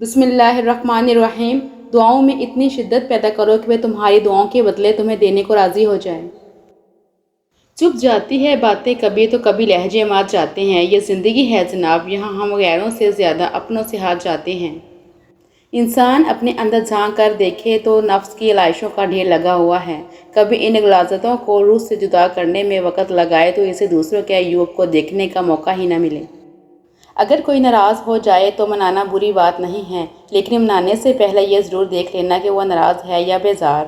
بسم اللہ الرحمن الرحیم۔ دعاؤں میں اتنی شدت پیدا کرو کہ وہ تمہاری دعاؤں کے بدلے تمہیں دینے کو راضی ہو جائے۔ چپ جاتی ہے باتیں کبھی تو کبھی لہجے مار جاتے ہیں، یہ زندگی ہے جناب، یہاں ہم غیروں سے زیادہ اپنوں سے ہار جاتے ہیں۔ انسان اپنے اندر جھانک کر دیکھے تو نفس کی علائشوں کا ڈھیر لگا ہوا ہے۔ کبھی ان غلاظتوں کو روح سے جدا کرنے میں وقت لگائے تو اسے دوسروں کے عیوب کو دیکھنے کا موقع ہی نہ ملے۔ اگر کوئی ناراض ہو جائے تو منانا بری بات نہیں ہے، لیکن منانے سے پہلے یہ ضرور دیکھ لینا کہ وہ ناراض ہے یا بیزار۔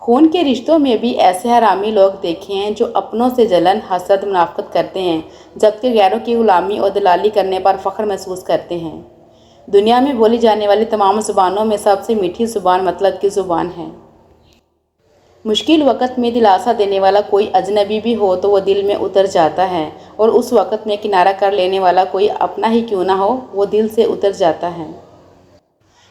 خون کے رشتوں میں بھی ایسے حرامی لوگ دیکھے ہیں جو اپنوں سے جلن، حسد، منافقت کرتے ہیں، جبکہ غیروں کی غلامی اور دلالی کرنے پر فخر محسوس کرتے ہیں۔ دنیا میں بولی جانے والی تمام زبانوں میں سب سے میٹھی زبان مطلب کی زبان ہے۔ مشکل وقت میں دلاسا دینے والا کوئی اجنبی بھی ہو تو وہ دل میں اتر جاتا ہے، اور اس وقت میں کنارہ کر لینے والا کوئی اپنا ہی کیوں نہ ہو وہ دل سے اتر جاتا ہے۔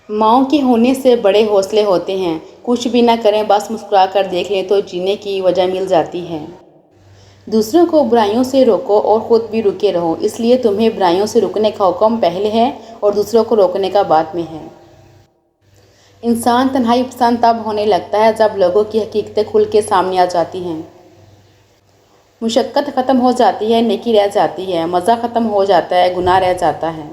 ماؤں کے ہونے سے بڑے حوصلے ہوتے ہیں، کچھ بھی نہ کریں بس مسکرا کر دیکھ لیں تو جینے کی وجہ مل جاتی ہے۔ دوسروں کو برائیوں سے روکو اور خود بھی رکے رہو، اس لیے تمہیں برائیوں سے رکنے کا حکم پہلے ہے اور دوسروں کو روکنے کا بعد میں ہے۔ انسان تنہائی پسند تب ہونے لگتا ہے جب لوگوں کی حقیقتیں کھل کے سامنے آ جاتی ہیں۔ مشقت ختم ہو جاتی ہے، نیکی رہ جاتی ہے، مزہ ختم ہو جاتا ہے، گناہ رہ جاتا ہے۔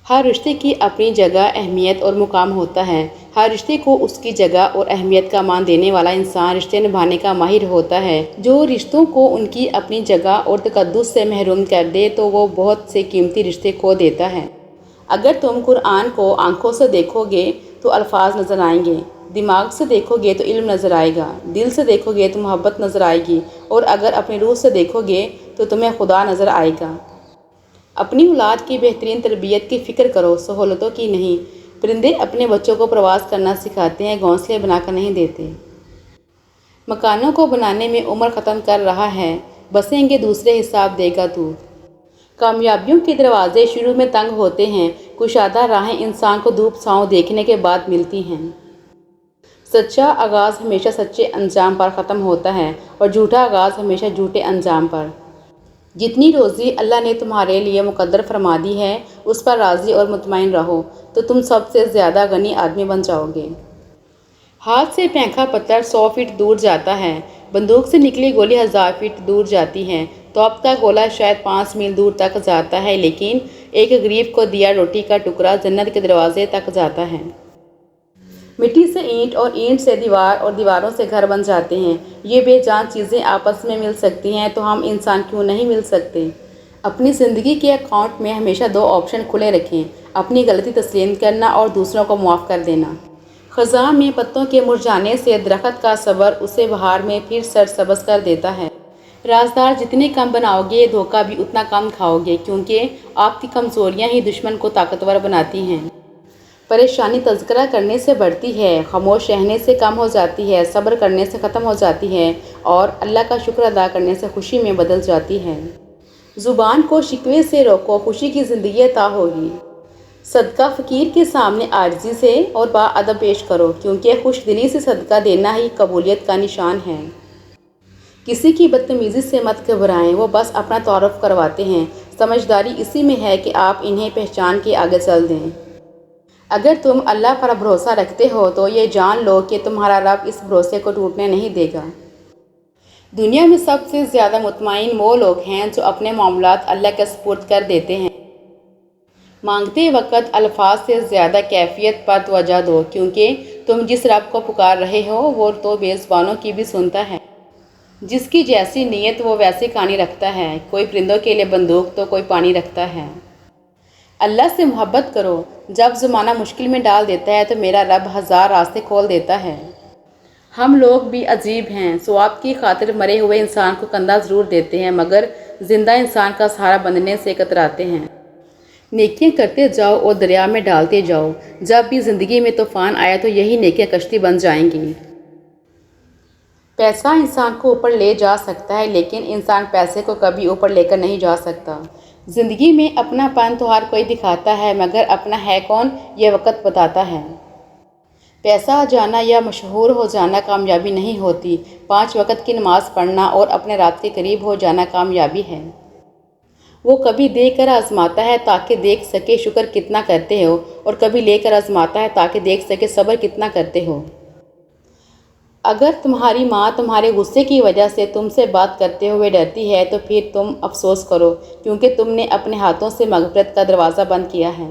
ہر رشتے کی اپنی جگہ، اہمیت اور مقام ہوتا ہے۔ ہر رشتے کو اس کی جگہ اور اہمیت کا مان دینے والا انسان رشتے نبھانے کا ماہر ہوتا ہے۔ جو رشتوں کو ان کی اپنی جگہ اور تقدس سے محروم کر دے تو وہ بہت سے قیمتی رشتے کھو دیتا ہے۔ اگر تم قرآن کو آنکھوں سے دیکھو گے تو الفاظ نظر آئیں گے، دماغ سے دیکھو گے تو علم نظر آئے گا، دل سے دیکھو گے تو محبت نظر آئے گی، اور اگر اپنی روح سے دیکھو گے تو تمہیں خدا نظر آئے گا۔ اپنی اولاد کی بہترین تربیت کی فکر کرو، سہولتوں کی نہیں۔ پرندے اپنے بچوں کو پرواز کرنا سکھاتے ہیں، گھونسلے بنا کر نہیں دیتے۔ مکانوں کو بنانے میں عمر ختم کر رہا ہے، بسیں گے دوسرے حساب دے گا تو۔ کامیابیوں کے دروازے شروع میں تنگ ہوتے ہیں، کشادہ راہیں انسان کو دھوپ چھاؤں دیکھنے کے بعد ملتی ہیں۔ سچا آغاز ہمیشہ سچے انجام پر ختم ہوتا ہے اور جھوٹا آغاز ہمیشہ جھوٹے انجام پر۔ جتنی روزی اللہ نے تمہارے لیے مقدر فرما دی ہے اس پر راضی اور مطمئن رہو تو تم سب سے زیادہ غنی آدمی بن جاؤ گے۔ ہاتھ سے پھینکا پتھر 100 فٹ دور جاتا ہے، بندوق سے نکلی گولی 1000 فٹ دور جاتی ہے، توپ کا گولہ شاید 5 میل دور تک جاتا ہے، لیکن ایک غریب کو دیا روٹی کا ٹکڑا جنت کے دروازے تک جاتا ہے۔ مٹی سے اینٹ اور اینٹ سے دیوار اور دیواروں سے گھر بن جاتے ہیں۔ یہ بے جان چیزیں آپس میں مل سکتی ہیں تو ہم انسان کیوں نہیں مل سکتے؟ اپنی زندگی کے اکاؤنٹ میں ہمیشہ 2 آپشن کھلے رکھیں، اپنی غلطی تسلیم کرنا اور دوسروں کو معاف کر دینا۔ خزاں میں پتوں کے مرجھانے سے درخت کا صبر اسے بہار میں پھر سرسبز کر دیتا ہے۔ رازدار جتنے کم بناؤ گے دھوکہ بھی اتنا کم کھاؤ گے، کیونکہ آپ کی کمزوریاں ہی دشمن کو طاقتور بناتی ہیں۔ پریشانی تذکرہ کرنے سے بڑھتی ہے، خاموش رہنے سے کم ہو جاتی ہے، صبر کرنے سے ختم ہو جاتی ہے، اور اللہ کا شکر ادا کرنے سے خوشی میں بدل جاتی ہے۔ زبان کو شکوے سے روکو، خوشی کی زندگی عطا ہوگی۔ صدقہ فقیر کے سامنے عاجزی سے اور باادب پیش کرو، کیونکہ خوش دلی سے صدقہ دینا ہی قبولیت کا نشان ہے۔ کسی کی بدتمیزی سے مت گھبرائیں، وہ بس اپنا تعارف کرواتے ہیں، سمجھداری اسی میں ہے کہ آپ انہیں پہچان کے آگے چل دیں۔ اگر تم اللہ پر بھروسہ رکھتے ہو تو یہ جان لو کہ تمہارا رب اس بھروسے کو ٹوٹنے نہیں دے گا۔ دنیا میں سب سے زیادہ مطمئن وہ لوگ ہیں جو اپنے معاملات اللہ کے سپرد کر دیتے ہیں۔ مانگتے وقت الفاظ سے زیادہ کیفیت پر توجہ دو، کیونکہ تم جس رب کو پکار رہے ہو وہ تو بے زبانوں کی بھی سنتا ہے۔ جس کی جیسی نیت وہ ویسی کہانی رکھتا ہے، کوئی پرندوں کے لیے بندوق تو کوئی پانی رکھتا ہے۔ اللہ سے محبت کرو، جب زمانہ مشکل میں ڈال دیتا ہے تو میرا رب 1000 راستے کھول دیتا ہے۔ ہم لوگ بھی عجیب ہیں، ثواب کی خاطر مرے ہوئے انسان کو کندھا ضرور دیتے ہیں مگر زندہ انسان کا سہارا بننے سے کتراتے ہیں۔ نیکیاں کرتے جاؤ اور دریا میں ڈالتے جاؤ، جب بھی زندگی میں طوفان آیا تو یہی نیکیاں کشتی بن جائیں گی۔ پیسہ انسان کو اوپر لے جا سکتا ہے لیکن انسان پیسے کو کبھی اوپر لے کر نہیں جا سکتا۔ زندگی میں اپنا پن تو ہر کوئی دکھاتا ہے مگر اپنا ہے کون یہ وقت بتاتا ہے۔ پیسہ آ جانا یا مشہور ہو جانا کامیابی نہیں ہوتی، 5 وقت کی نماز پڑھنا اور اپنے رب کے قریب ہو جانا کامیابی ہے۔ وہ کبھی دے کر آزماتا ہے تاکہ دیکھ سکے شکر کتنا کرتے ہو، اور کبھی لے کر آزماتا ہے تاکہ دیکھ سکے صبر کتنا کرتے ہو۔ اگر تمہاری ماں تمہارے غصے کی وجہ سے تم سے بات کرتے ہوئے ڈرتی ہے تو پھر تم افسوس کرو، کیونکہ تم نے اپنے ہاتھوں سے مغفرت کا دروازہ بند کیا ہے۔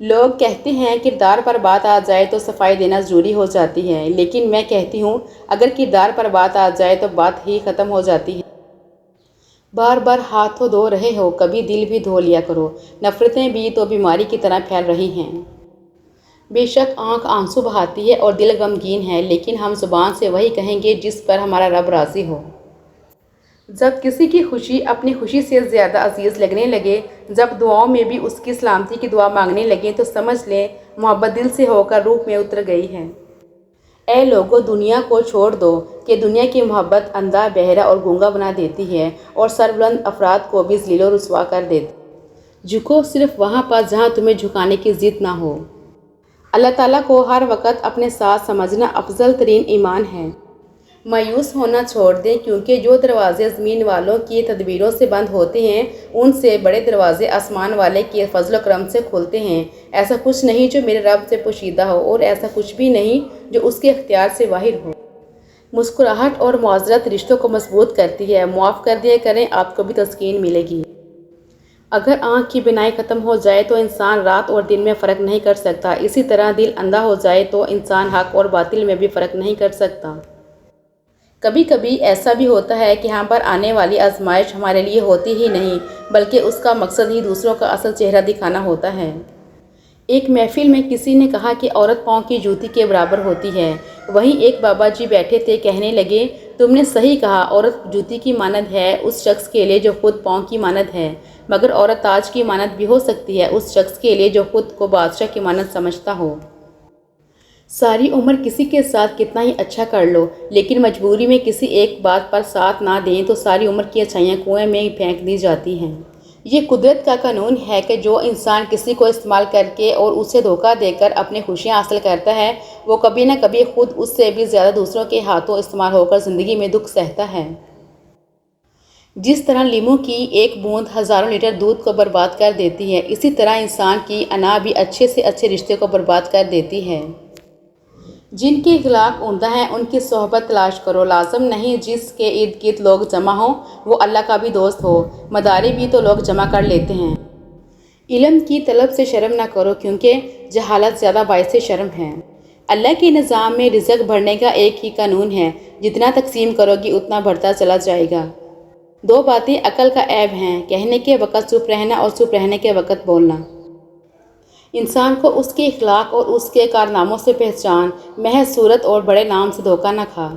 لوگ کہتے ہیں کردار پر بات آ جائے تو صفائی دینا ضروری ہو جاتی ہے، لیکن میں کہتی ہوں اگر کردار پر بات آ جائے تو بات ہی ختم ہو جاتی ہے۔ بار بار ہاتھ تو دھو رہے ہو، کبھی دل بھی دھو لیا کرو۔ نفرتیں بھی تو بیماری کی طرح پھیل رہی ہیں۔ بے شک آنکھ آنسو بہاتی ہے اور دل غمگین ہے، لیکن ہم زبان سے وہی کہیں گے جس پر ہمارا رب راضی ہو۔ جب کسی کی خوشی اپنی خوشی سے زیادہ عزیز لگنے لگے، جب دعاؤں میں بھی اس کی سلامتی کی دعا مانگنے لگیں تو سمجھ لیں محبت دل سے ہو کر روح میں اتر گئی ہے۔ اے لوگو، دنیا کو چھوڑ دو کہ دنیا کی محبت اندھا، بہرا اور گونگا بنا دیتی ہے اور سربلند افراد کو بھی ذلیل و رسوا کر دیتی ہے۔ جھکو صرف وہاں پر جہاں تمہیں جھکانے کی ضد نہ ہو۔ اللہ تعالیٰ کو ہر وقت اپنے ساتھ سمجھنا افضل ترین ایمان ہے۔ مایوس ہونا چھوڑ دیں، کیونکہ جو دروازے زمین والوں کی تدبیروں سے بند ہوتے ہیں ان سے بڑے دروازے آسمان والے کے فضل و کرم سے کھلتے ہیں۔ ایسا کچھ نہیں جو میرے رب سے پوشیدہ ہو، اور ایسا کچھ بھی نہیں جو اس کے اختیار سے باہر ہو۔ مسکراہٹ اور معذرت رشتوں کو مضبوط کرتی ہے۔ معاف کر دیا کریں، آپ کو بھی تسکین ملے گی۔ اگر آنکھ کی بینائی ختم ہو جائے تو انسان رات اور دن میں فرق نہیں کر سکتا، اسی طرح دل اندھا ہو جائے تو انسان حق اور باطل میں بھی فرق نہیں کر سکتا۔ کبھی کبھی ایسا بھی ہوتا ہے کہ ہم پر آنے والی آزمائش ہمارے لیے ہوتی ہی نہیں، بلکہ اس کا مقصد ہی دوسروں کا اصل چہرہ دکھانا ہوتا ہے۔ ایک محفل میں کسی نے کہا کہ عورت پاؤں کی جوتی کے برابر ہوتی ہے۔ وہیں ایک بابا جی بیٹھے تھے، کہنے لگے، تم نے صحیح کہا، عورت جوتی کی مانند ہے اس شخص کے لیے جو خود پاؤں کی مانند ہے، مگر عورت تاج کی مانند بھی ہو سکتی ہے اس شخص کے لیے جو خود کو بادشاہ کی مانند سمجھتا ہو۔ ساری عمر کسی کے ساتھ کتنا ہی اچھا کر لو، لیکن مجبوری میں کسی ایک بات پر ساتھ نہ دیں تو ساری عمر کی اچھائیاں کنویں میں پھینک دی جاتی ہیں۔ یہ قدرت کا قانون ہے کہ جو انسان کسی کو استعمال کر کے اور اسے دھوکہ دے کر اپنی خوشیاں حاصل کرتا ہے، وہ کبھی نہ کبھی خود اس سے بھی زیادہ دوسروں کے ہاتھوں استعمال ہو کر زندگی میں دکھ سہتا ہے۔ جس طرح لیموں کی ایک بوند ہزاروں لیٹر دودھ کو برباد کر دیتی ہے، اسی طرح انسان کی انا بھی اچھے سے اچھے رشتے کو برباد کر دیتی ہے۔ جن کے اخلاق عمدہ ہیں ان کی صحبت تلاش کرو، لازم نہیں جس کے ارد گرد لوگ جمع ہوں وہ اللہ کا بھی دوست ہو، مدارے بھی تو لوگ جمع کر لیتے ہیں۔ علم کی طلب سے شرم نہ کرو، کیونکہ جہالت زیادہ باعث شرم ہے۔ اللہ کے نظام میں رزق بڑھنے کا ایک ہی قانون ہے، جتنا تقسیم کرو گی اتنا بڑھتا چلا جائے گا۔ دو باتیں عقل کا عیب ہیں، کہنے کے وقت چپ رہنا اور چپ رہنے کے وقت بولنا۔ انسان کو اس کے اخلاق اور اس کے کارناموں سے پہچان، محض صورت اور بڑے نام سے دھوکہ نہ کھا۔